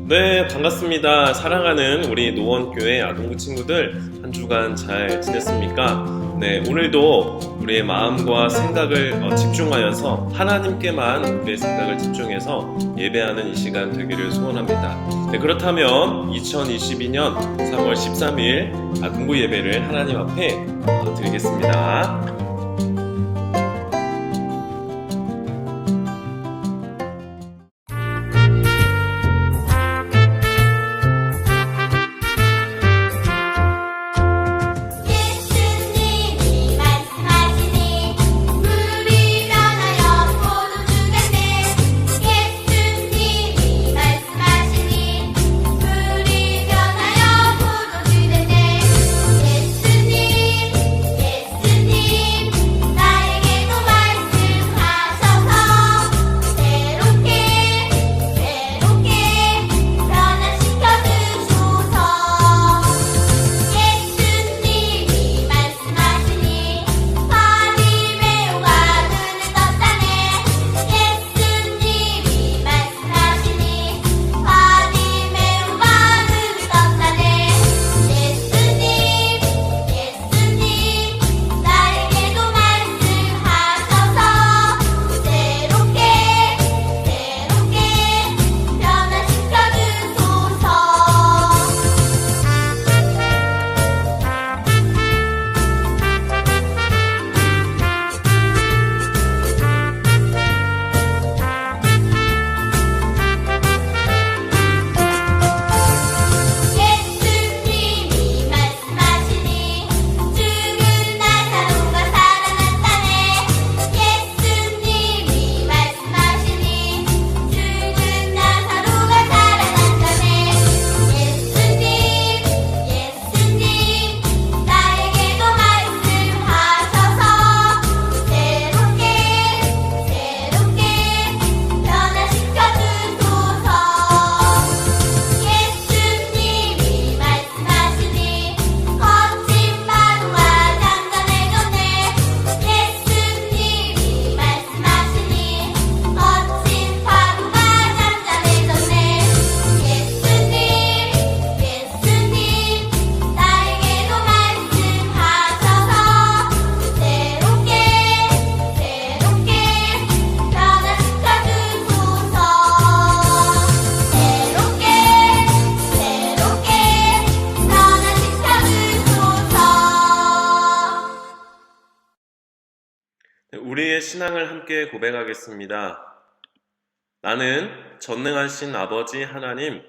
네, 반갑습니다. 사랑하는 우리 노원교회 아동부 친구들, 한 주간 잘 지냈습니까? 네, 오늘도 우리의 마음과 생각을 집중하여서 하나님께만 우리의 생각을 집중해서 예배하는 이 시간 되기를 소원합니다. 네, 그렇다면 2022년 3월 13일 아동부 예배를 하나님 앞에 드리겠습니다. 우리의 신앙을 함께 고백하겠습니다. 나는 전능하신 아버지 하나님,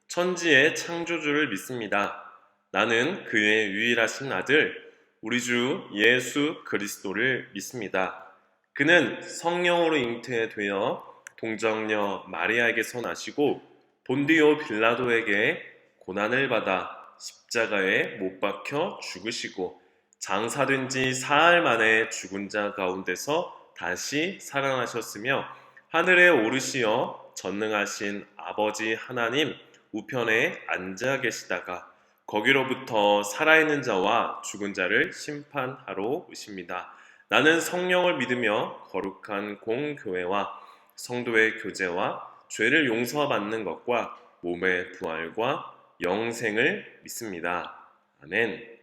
천지의 창조주를 믿습니다. 나는 그의 유일하신 아들, 우리 주 예수 그리스도를 믿습니다. 그는 성령으로 잉태되어 동정녀 마리아에게서 나시고 본디오 빌라도에게 고난을 받아 십자가에 못 박혀 죽으시고 장사된 지 사흘 만에 죽은 자 가운데서 다시 살아나셨으며 하늘에 오르시어 전능하신 아버지 하나님 우편에 앉아 계시다가 거기로부터 살아있는 자와 죽은 자를 심판하러 오십니다. 나는 성령을 믿으며 거룩한 공교회와 성도의 교제와 죄를 용서받는 것과 몸의 부활과 영생을 믿습니다. 아멘.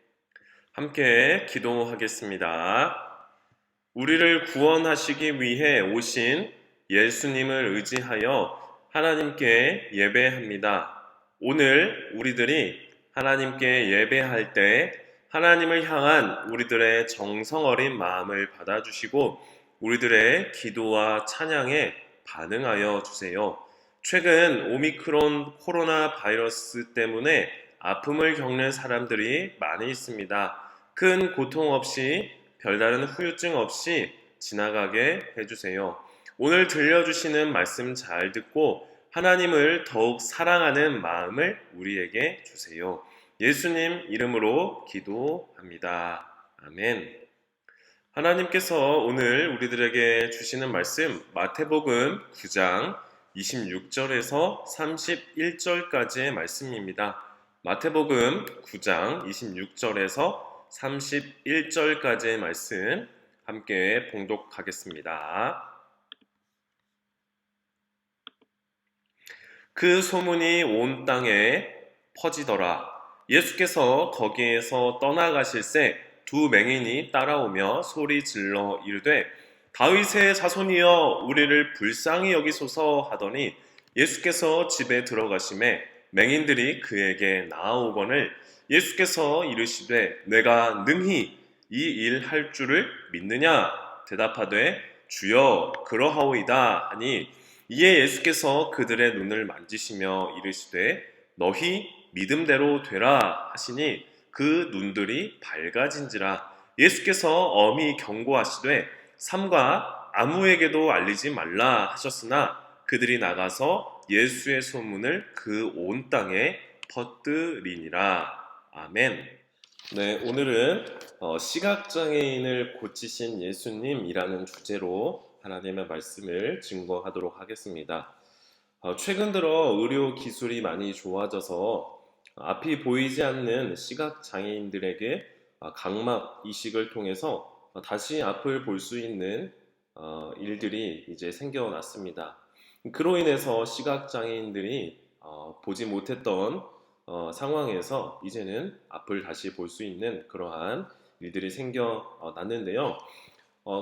함께 기도하겠습니다. 우리를 구원하시기 위해 오신 예수님을 의지하여 하나님께 예배합니다. 오늘 우리들이 하나님께 예배할 때 하나님을 향한 우리들의 정성 어린 마음을 받아주시고 우리들의 기도와 찬양에 반응하여 주세요. 최근 오미크론 코로나 바이러스 때문에 아픔을 겪는 사람들이 많이 있습니다. 큰 고통 없이 별다른 후유증 없이 지나가게 해주세요. 오늘 들려주시는 말씀 잘 듣고 하나님을 더욱 사랑하는 마음을 우리에게 주세요. 예수님 이름으로 기도합니다. 아멘. 하나님께서 오늘 우리들에게 주시는 말씀 마태복음 9장 26절에서 31절까지의 말씀입니다. 마태복음 9장 26절에서 31절까지의 말씀 함께 봉독하겠습니다. 그 소문이 온 땅에 퍼지더라. 예수께서 거기에서 떠나가실새 두 맹인이 따라오며 소리 질러 이르되 다윗의 자손이여 우리를 불쌍히 여기소서 하더니 예수께서 집에 들어가심에 맹인들이 그에게 나아오거늘 예수께서 이르시되 내가 능히 이 일 할 줄을 믿느냐 대답하되 주여 그러하오이다 하니 이에 예수께서 그들의 눈을 만지시며 이르시되 너희 믿음대로 되라 하시니 그 눈들이 밝아진지라. 예수께서 엄히 경고하시되 삼가 아무에게도 알리지 말라 하셨으나 그들이 나가서 예수의 소문을 그 온 땅에 퍼뜨리니라. 아멘. 네, 오늘은 시각장애인을 고치신 예수님이라는 주제로 하나님의 말씀을 증거하도록 하겠습니다. 최근 들어 의료 기술이 많이 좋아져서 앞이 보이지 않는 시각장애인들에게 각막 이식을 통해서 다시 앞을 볼 수 있는 일들이 이제 생겨났습니다. 그로 인해서 시각장애인들이 보지 못했던 상황에서 이제는 앞을 다시 볼 수 있는 그러한 일들이 생겨났는데요.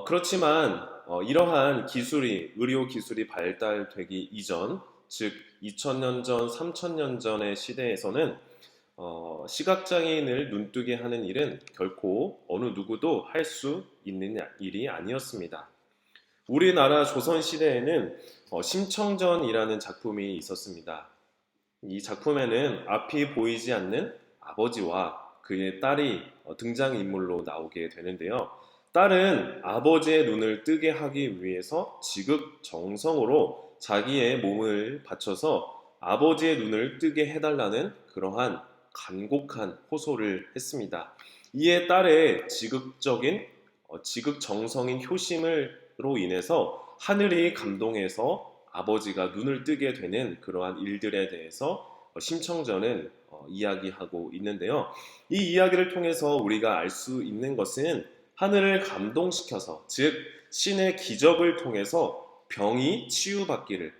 그렇지만 이러한 기술이 의료 기술이 발달되기 이전, 즉 2000년 전, 3000년 전의 시대에서는 시각장애인을 눈뜨게 하는 일은 결코 어느 누구도 할 수 있는 일이 아니었습니다. 우리나라 조선시대에는 심청전이라는 작품이 있었습니다. 이 작품에는 앞이 보이지 않는 아버지와 그의 딸이 등장인물로 나오게 되는데요. 딸은 아버지의 눈을 뜨게 하기 위해서 지극정성으로 자기의 몸을 바쳐서 아버지의 눈을 뜨게 해달라는 그러한 간곡한 호소를 했습니다. 이에 딸의 지극정성인 효심으로 인해서 하늘이 감동해서 아버지가 눈을 뜨게 되는 그러한 일들에 대해서 심청전은 이야기하고 있는데요. 이 이야기를 통해서 우리가 알 수 있는 것은 하늘을 감동시켜서, 즉 신의 기적을 통해서 병이 치유받기를,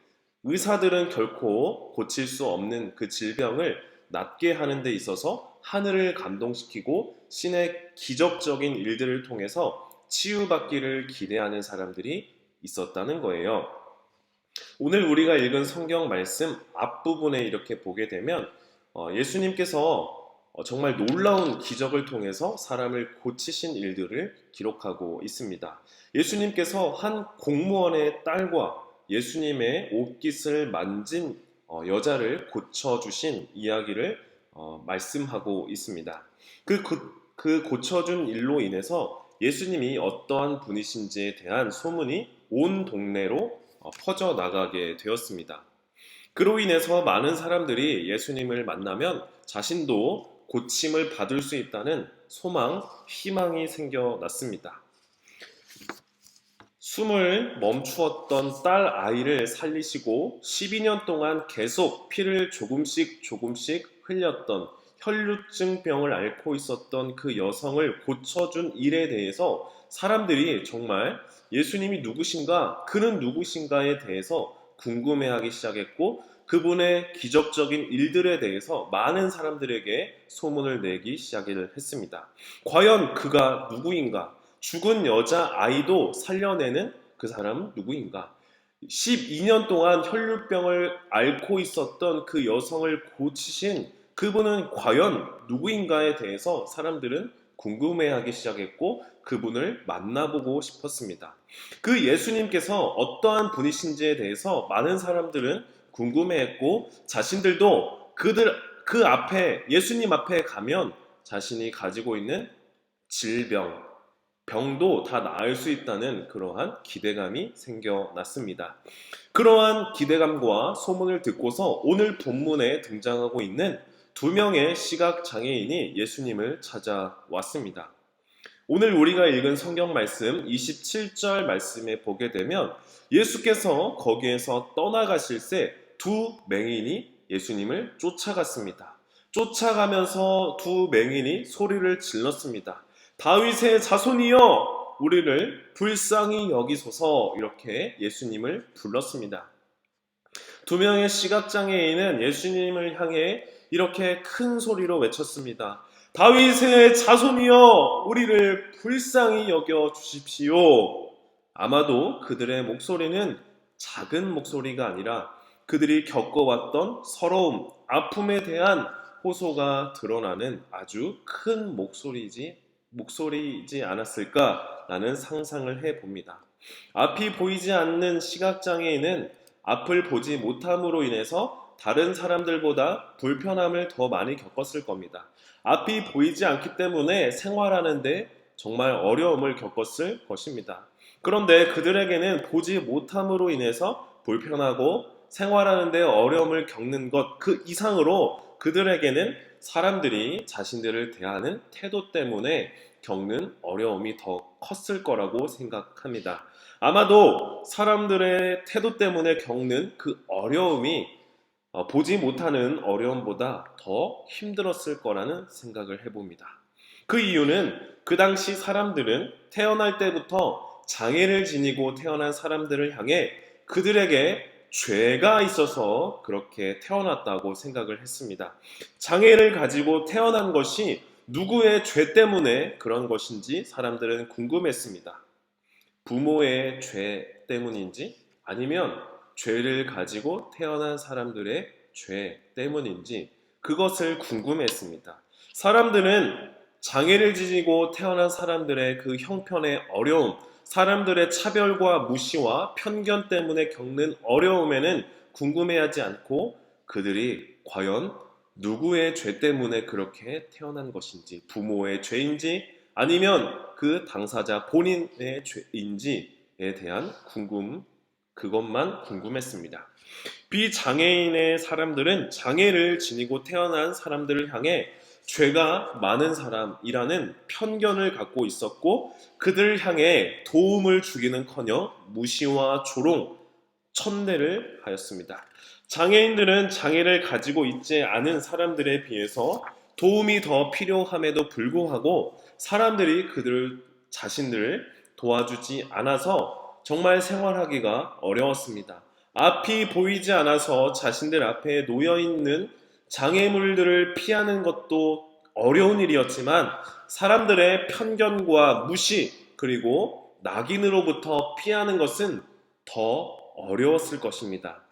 의사들은 결코 고칠 수 없는 그 질병을 낫게 하는 데 있어서 하늘을 감동시키고 신의 기적적인 일들을 통해서 치유받기를 기대하는 사람들이 있었다는 거예요. 오늘 우리가 읽은 성경 말씀 앞부분에 이렇게 보게 되면 예수님께서 정말 놀라운 기적을 통해서 사람을 고치신 일들을 기록하고 있습니다. 예수님께서 한 공무원의 딸과 예수님의 옷깃을 만진 여자를 고쳐주신 이야기를 말씀하고 있습니다. 그 고쳐준 일로 인해서 예수님이 어떠한 분이신지에 대한 소문이 온 동네로 퍼져나가게 되었습니다. 그로 인해서 많은 사람들이 예수님을 만나면 자신도 고침을 받을 수 있다는 소망, 희망이 생겨났습니다. 숨을 멈추었던 딸 아이를 살리시고 12년 동안 계속 피를 조금씩 흘렸던 혈루증병을 앓고 있었던 그 여성을 고쳐준 일에 대해서 사람들이 정말 예수님이 누구신가, 그는 누구신가에 대해서 궁금해하기 시작했고 그분의 기적적인 일들에 대해서 많은 사람들에게 소문을 내기 시작했습니다. 과연 그가 누구인가? 죽은 여자 아이도 살려내는 그 사람은 누구인가? 12년 동안 혈루병을 앓고 있었던 그 여성을 고치신 그분은 과연 누구인가에 대해서 사람들은 궁금해하기 시작했고 그분을 만나보고 싶었습니다. 그 예수님께서 어떠한 분이신지에 대해서 많은 사람들은 궁금해했고 자신들도 그 앞에 예수님 앞에 가면 자신이 가지고 있는 병도 다 나을 수 있다는 그러한 기대감이 생겨났습니다. 그러한 기대감과 소문을 듣고서 오늘 본문에 등장하고 있는 두 명의 시각장애인이 예수님을 찾아왔습니다. 오늘 우리가 읽은 성경 말씀 27절 말씀에 보게 되면 예수께서 거기에서 떠나가실새 두 맹인이 예수님을 쫓아갔습니다. 쫓아가면서 두 맹인이 소리를 질렀습니다. 다윗의 자손이여 우리를 불쌍히 여기소서. 이렇게 예수님을 불렀습니다. 두 명의 시각장애인은 예수님을 향해 이렇게 큰 소리로 외쳤습니다. 다윗의 자손이여, 우리를 불쌍히 여겨 주십시오. 아마도 그들의 목소리는 작은 목소리가 아니라 그들이 겪어왔던 서러움, 아픔에 대한 호소가 드러나는 아주 큰 목소리이지 않았을까라는 상상을 해봅니다. 앞이 보이지 않는 시각장애인은 앞을 보지 못함으로 인해서 다른 사람들보다 불편함을 더 많이 겪었을 겁니다. 앞이 보이지 않기 때문에 생활하는데 정말 어려움을 겪었을 것입니다. 그런데 그들에게는 보지 못함으로 인해서 불편하고 생활하는데 어려움을 겪는 것 그 이상으로 그들에게는 사람들이 자신들을 대하는 태도 때문에 겪는 어려움이 더 컸을 거라고 생각합니다. 아마도 사람들의 태도 때문에 겪는 그 어려움이 보지 못하는 어려움보다 더 힘들었을 거라는 생각을 해봅니다. 그 이유는 그 당시 사람들은 태어날 때부터 장애를 지니고 태어난 사람들을 향해 그들에게 죄가 있어서 그렇게 태어났다고 생각을 했습니다. 장애를 가지고 태어난 것이 누구의 죄 때문에 그런 것인지 사람들은 궁금했습니다. 부모의 죄 때문인지 아니면 죄를 가지고 태어난 사람들의 죄 때문인지 그것을 궁금했습니다. 사람들은 장애를 지니고 태어난 사람들의 그 형편의 어려움, 사람들의 차별과 무시와 편견 때문에 겪는 어려움에는 궁금해하지 않고 그들이 과연 누구의 죄 때문에 그렇게 태어난 것인지, 부모의 죄인지 아니면 그 당사자 본인의 죄인지에 대한 그것만 궁금했습니다. 비장애인의 사람들은 장애를 지니고 태어난 사람들을 향해 죄가 많은 사람이라는 편견을 갖고 있었고 그들을 향해 도움을 주기는커녕 무시와 조롱, 천대를 하였습니다. 장애인들은 장애를 가지고 있지 않은 사람들에 비해서 도움이 더 필요함에도 불구하고 사람들이 그들 자신들을 도와주지 않아서 정말 생활하기가 어려웠습니다. 앞이 보이지 않아서 자신들 앞에 놓여있는 장애물들을 피하는 것도 어려운 일이었지만 사람들의 편견과 무시 그리고 낙인으로부터 피하는 것은 더 어려웠을 것입니다.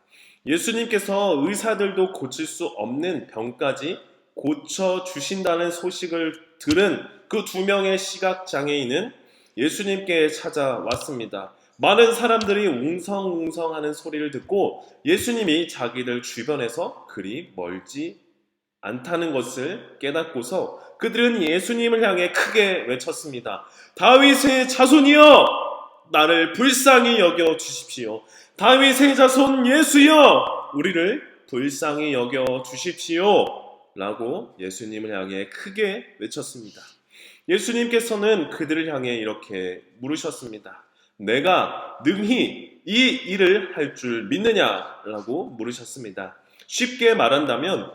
예수님께서 의사들도 고칠 수 없는 병까지 고쳐주신다는 소식을 들은 그 두 명의 시각장애인은 예수님께 찾아왔습니다. 많은 사람들이 웅성웅성하는 소리를 듣고 예수님이 자기들 주변에서 그리 멀지 않다는 것을 깨닫고서 그들은 예수님을 향해 크게 외쳤습니다. 다윗의 자손이여, 나를 불쌍히 여겨 주십시오. 다윗의 자손 예수여, 우리를 불쌍히 여겨 주십시오. 라고 예수님을 향해 크게 외쳤습니다. 예수님께서는 그들을 향해 이렇게 물으셨습니다. 내가 능히 이 일을 할 줄 믿느냐? 라고 물으셨습니다. 쉽게 말한다면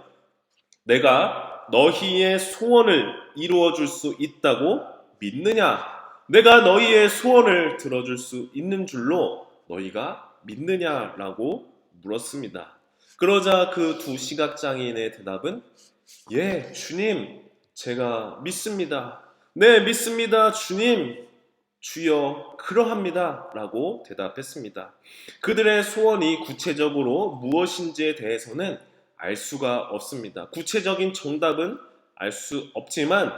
내가 너희의 소원을 이루어 줄 수 있다고 믿느냐? 내가 너희의 소원을 들어줄 수 있는 줄로 너희가 믿느냐라고 물었습니다. 그러자 그 두 시각장애인의 대답은 예, 주님, 제가 믿습니다. 네, 믿습니다, 주님. 주여, 그러합니다. 라고 대답했습니다. 그들의 소원이 구체적으로 무엇인지에 대해서는 알 수가 없습니다. 구체적인 정답은 알 수 없지만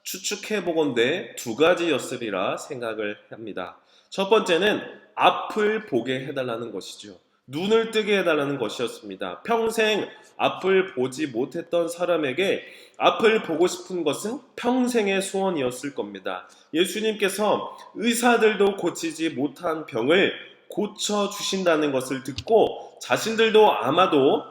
추측해보건대 두 가지였으리라 생각을 합니다. 첫 번째는 앞을 보게 해달라는 것이죠. 눈을 뜨게 해달라는 것이었습니다. 평생 앞을 보지 못했던 사람에게 앞을 보고 싶은 것은 평생의 소원이었을 겁니다. 예수님께서 의사들도 고치지 못한 병을 고쳐주신다는 것을 듣고 자신들도 아마도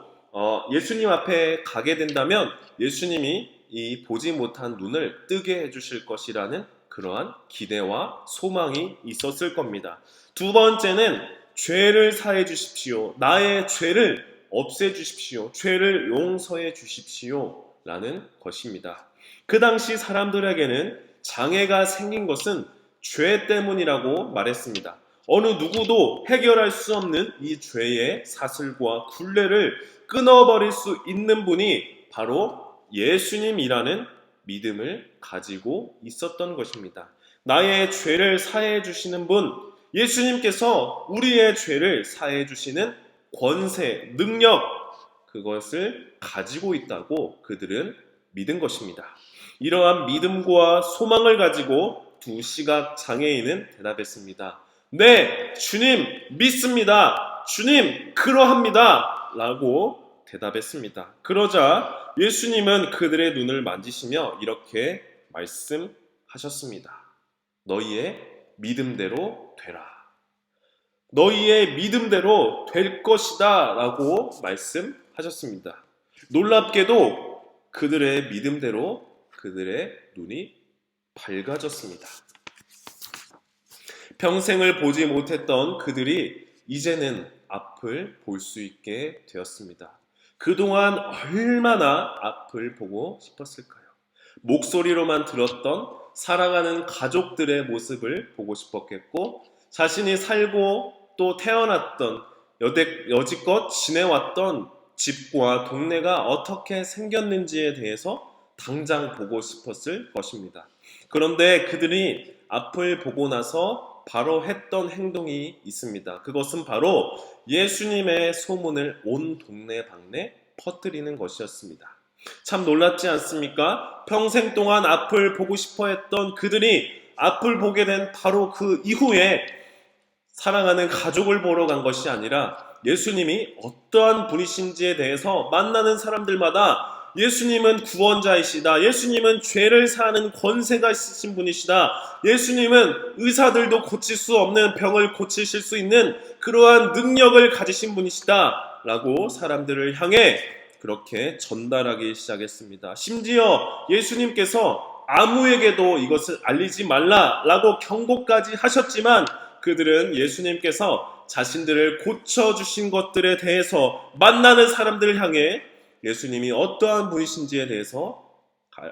예수님 앞에 가게 된다면 예수님이 이 보지 못한 눈을 뜨게 해주실 것이라는 그러한 기대와 소망이 있었을 겁니다. 두 번째는 죄를 사해 주십시오. 나의 죄를 없애 주십시오. 죄를 용서해 주십시오. 라는 것입니다. 그 당시 사람들에게는 장애가 생긴 것은 죄 때문이라고 말했습니다. 어느 누구도 해결할 수 없는 이 죄의 사슬과 굴레를 끊어버릴 수 있는 분이 바로 예수님이라는 믿음을 가지고 있었던 것입니다. 나의 죄를 사해 주시는 분, 예수님께서 우리의 죄를 사해 주시는 권세, 능력, 그것을 가지고 있다고 그들은 믿은 것입니다. 이러한 믿음과 소망을 가지고 두 시각 장애인은 대답했습니다. 네, 주님 믿습니다. 주님 그러합니다. 라고 대답했습니다. 그러자 예수님은 그들의 눈을 만지시며 이렇게 말씀하셨습니다. 너희의 믿음대로 되라. 너희의 믿음대로 될 것이다 라고 말씀하셨습니다. 놀랍게도 그들의 믿음대로 그들의 눈이 밝아졌습니다. 평생을 보지 못했던 그들이 이제는 앞을 볼 수 있게 되었습니다. 그동안 얼마나 앞을 보고 싶었을까요? 목소리로만 들었던 살아가는 가족들의 모습을 보고 싶었겠고, 자신이 살고 또 태어났던 여지껏 지내왔던 집과 동네가 어떻게 생겼는지에 대해서 당장 보고 싶었을 것입니다. 그런데 그들이 앞을 보고 나서 바로 했던 행동이 있습니다. 그것은 바로 예수님의 소문을 온 동네방네 퍼뜨리는 것이었습니다. 참 놀랍지 않습니까? 평생 동안 앞을 보고 싶어 했던 그들이 앞을 보게 된 바로 그 이후에 사랑하는 가족을 보러 간 것이 아니라 예수님이 어떠한 분이신지에 대해서 만나는 사람들마다 예수님은 구원자이시다. 예수님은 죄를 사하는 권세가 있으신 분이시다. 예수님은 의사들도 고칠 수 없는 병을 고치실 수 있는 그러한 능력을 가지신 분이시다. 라고 사람들을 향해 그렇게 전달하기 시작했습니다. 심지어 예수님께서 아무에게도 이것을 알리지 말라라고 경고까지 하셨지만 그들은 예수님께서 자신들을 고쳐주신 것들에 대해서 만나는 사람들을 향해 예수님이 어떠한 분이신지에 대해서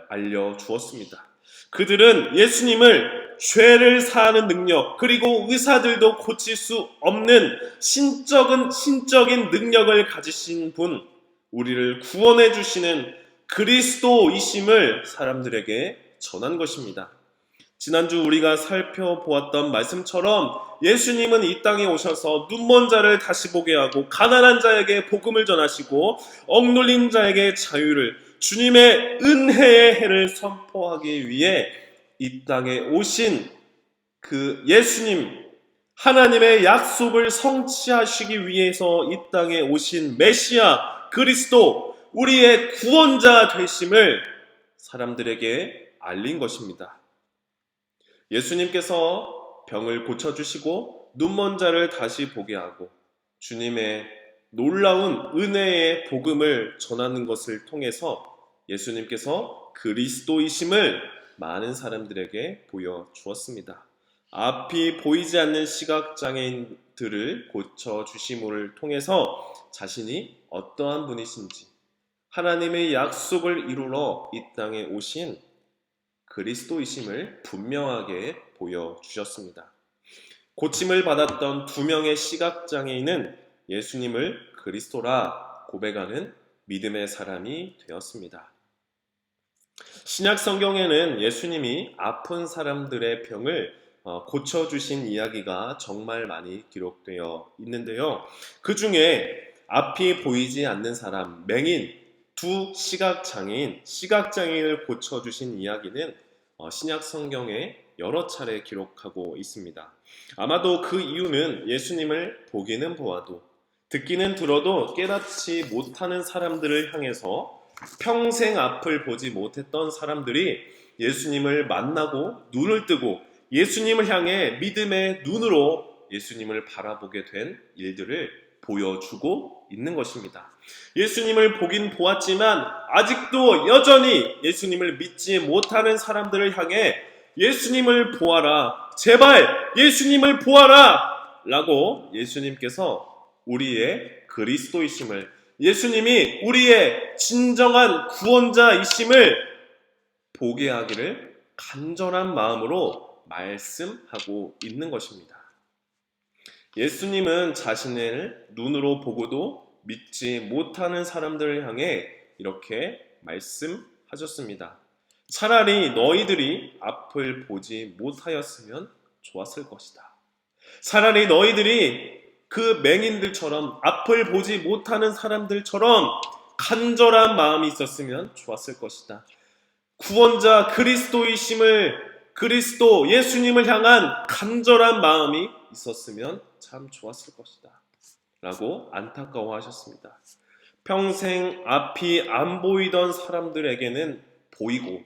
알려주었습니다. 그들은 예수님을 죄를 사하는 능력, 그리고 의사들도 고칠 수 없는 신적인 능력을 가지신 분, 우리를 구원해 주시는 그리스도이심을 사람들에게 전한 것입니다. 지난주 우리가 살펴보았던 말씀처럼 예수님은 이 땅에 오셔서 눈먼 자를 다시 보게 하고 가난한 자에게 복음을 전하시고 억눌린 자에게 자유를, 주님의 은혜의 해를 선포하기 위해 이 땅에 오신 그 예수님, 하나님의 약속을 성취하시기 위해서 이 땅에 오신 메시아 그리스도, 우리의 구원자 되심을 사람들에게 알린 것입니다. 예수님께서 병을 고쳐주시고 눈먼 자를 다시 보게 하고 주님의 놀라운 은혜의 복음을 전하는 것을 통해서 예수님께서 그리스도이심을 많은 사람들에게 보여주었습니다. 앞이 보이지 않는 시각장애인들을 고쳐주심을 통해서 자신이 어떠한 분이신지, 하나님의 약속을 이루러 이 땅에 오신 그리스도이심을 분명하게 보여주셨습니다. 고침을 받았던 두 명의 시각장애인은 예수님을 그리스도라 고백하는 믿음의 사람이 되었습니다. 신약 성경에는 예수님이 아픈 사람들의 병을 고쳐주신 이야기가 정말 많이 기록되어 있는데요. 그 중에 앞이 보이지 않는 사람, 맹인, 두 시각장애인을 고쳐주신 이야기는 신약 성경에 여러 차례 기록하고 있습니다. 아마도 그 이유는 예수님을 보기는 보아도 듣기는 들어도 깨닫지 못하는 사람들을 향해서 평생 앞을 보지 못했던 사람들이 예수님을 만나고 눈을 뜨고 예수님을 향해 믿음의 눈으로 예수님을 바라보게 된 일들을 보여주고 있는 것입니다. 예수님을 보긴 보았지만 아직도 여전히 예수님을 믿지 못하는 사람들을 향해 예수님을 보아라, 제발 예수님을 보아라 라고 예수님께서 우리의 그리스도이심을, 예수님이 우리의 진정한 구원자이심을 보게 하기를 간절한 마음으로 말씀하고 있는 것입니다. 예수님은 자신을 눈으로 보고도 믿지 못하는 사람들을 향해 이렇게 말씀하셨습니다. 차라리 너희들이 앞을 보지 못하였으면 좋았을 것이다. 차라리 너희들이 그 맹인들처럼 앞을 보지 못하는 사람들처럼 간절한 마음이 있었으면 좋았을 것이다. 구원자 그리스도 예수님을 향한 간절한 마음이 있었으면 참 좋았을 것이다 라고 안타까워하셨습니다. 평생 앞이 안 보이던 사람들에게는 보이고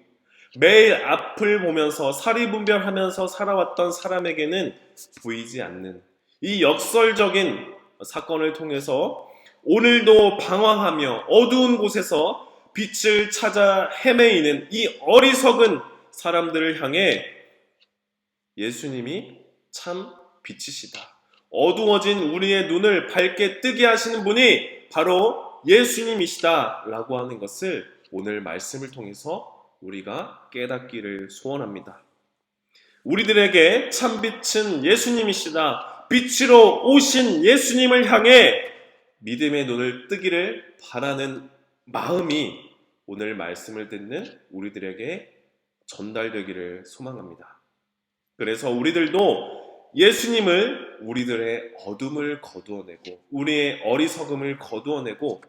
매일 앞을 보면서 사리분별하면서 살아왔던 사람에게는 보이지 않는 이 역설적인 사건을 통해서 오늘도 방황하며 어두운 곳에서 빛을 찾아 헤매이는 이 어리석은 사람들을 향해 예수님이 참 빛이시다. 어두워진 우리의 눈을 밝게 뜨게 하시는 분이 바로 예수님이시다 라고 하는 것을 오늘 말씀을 통해서 우리가 깨닫기를 소원합니다. 우리들에게 참빛은 예수님이시다. 빛으로 오신 예수님을 향해 믿음의 눈을 뜨기를 바라는 마음이 오늘 말씀을 듣는 우리들에게 전달되기를 소망합니다. 그래서 우리들도 예수님을 우리들의 어둠을 거두어내고 우리의 어리석음을 거두어내고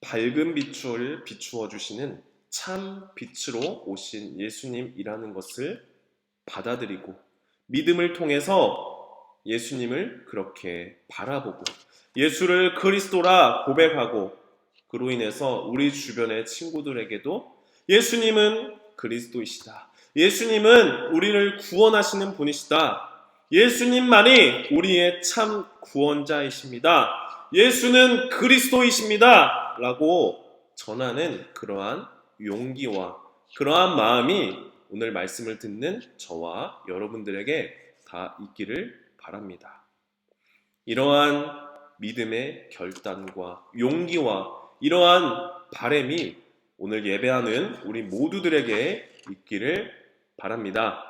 밝은 빛을 비추어 주시는 참 빛으로 오신 예수님이라는 것을 받아들이고 믿음을 통해서 예수님을 그렇게 바라보고 예수를 그리스도라 고백하고 그로 인해서 우리 주변의 친구들에게도 예수님은 그리스도이시다. 예수님은 우리를 구원하시는 분이시다. 예수님만이 우리의 참 구원자이십니다. 예수는 그리스도이십니다. 라고 전하는 그러한 용기와 그러한 마음이 오늘 말씀을 듣는 저와 여러분들에게 다 있기를 바랍니다. 이러한 믿음의 결단과 용기와 이러한 바람이 오늘 예배하는 우리 모두들에게 있기를 바랍니다.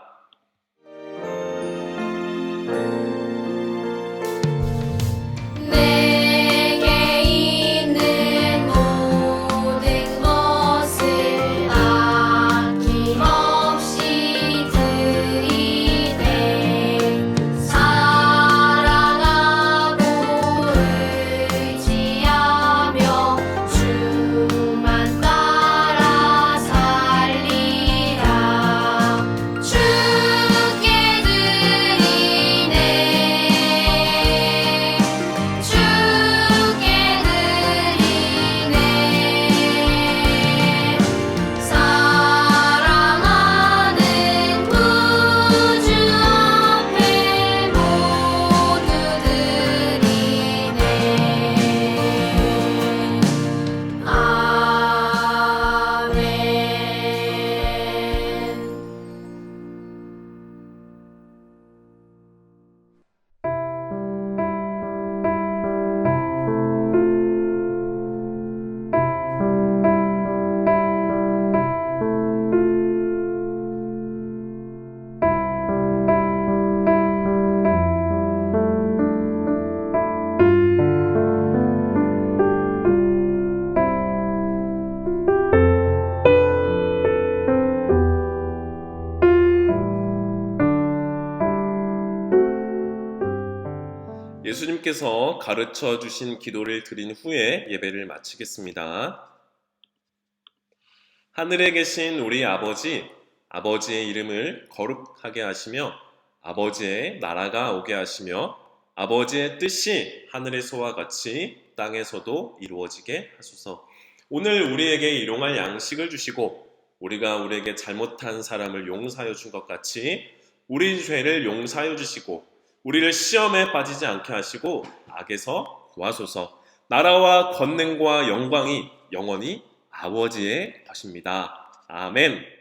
예수님께서 가르쳐 주신 기도를 드린 후에 예배를 마치겠습니다. 하늘에 계신 우리 아버지, 아버지의 이름을 거룩하게 하시며 아버지의 나라가 오게 하시며 아버지의 뜻이 하늘에서와 같이 땅에서도 이루어지게 하소서. 오늘 우리에게 일용할 양식을 주시고 우리가 우리에게 잘못한 사람을 용서하여 준 것 같이 우리 죄를 용서하여 주시고 우리를 시험에 빠지지 않게 하시고 악에서 구하소서. 나라와 권능과 영광이 영원히 아버지의 것입니다. 아멘.